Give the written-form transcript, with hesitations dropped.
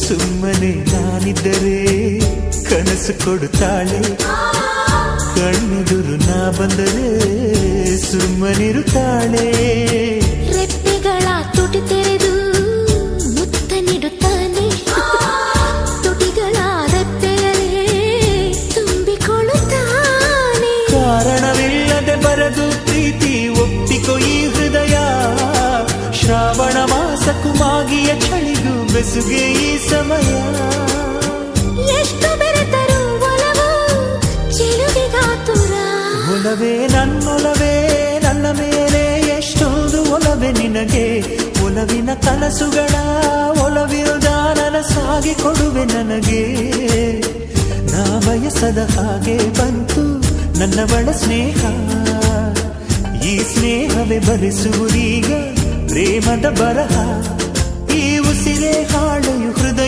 ಸುಮ್ಮನೆ ನಾನಿದ್ದರೆ ಕನಸು ಕೊಡುತ್ತಾಳೆ, ಕಣ್ಣೆದುರು ನಾ ಬಂದರೆ ಸುಮ್ಮನಿರುತ್ತಾಳೆ. ರೆಪ್ಪೆಗಳ ತುಟಿ ತೆರೆದು ಮುತ್ತ ನೀಡುತ್ತಾನೆ, ತುಟಿಗಳ ರೆಪ್ಪೆಯಲ್ಲೇ ತುಂಬಿಕೊಳ್ಳುತ್ತಾನೆ. ಕಾರಣವಿಲ್ಲದೆ ಬರದು ಪ್ರೀತಿ ಒಪ್ಪಿಕೊ ಈ ಹೃದಯ, ಶ್ರಾವಣ ಮಾಸಕ್ಕೂ ಮಾಗಿಯ ಚಳಿಗೂ ಬೆಸುಗೆ ಈ ಸಮಯ. ಎಷ್ಟು ಬೆರೆತರೂ ಒಲವು ಚೆಲುವಿಗಾತುರ. ಒಲವೇ ನನ್ನೊಲವೇ ನನ್ನ ಮೇಲೆ ಎಷ್ಟೊಂದು ಒಲವೇ ನಿನಗೆ, ಒಲವಿನ ಕನಸುಗಳ ಒಲವಿರುದ ನನಸಾಗಿ ಕೊಡುವೆ ನನಗೆ. ನಾ ಬಯಸದ ಹಾಗೆ ಬಂತು ನನ್ನವಳ ಸ್ನೇಹ, ಈ ಸ್ನೇಹವೇ ಭರಿಸುವುದೀಗ ಪ್ರೇಮದ ಬರಹ. ಈ ಉಸಿರೇ ಹಾಳೆಯು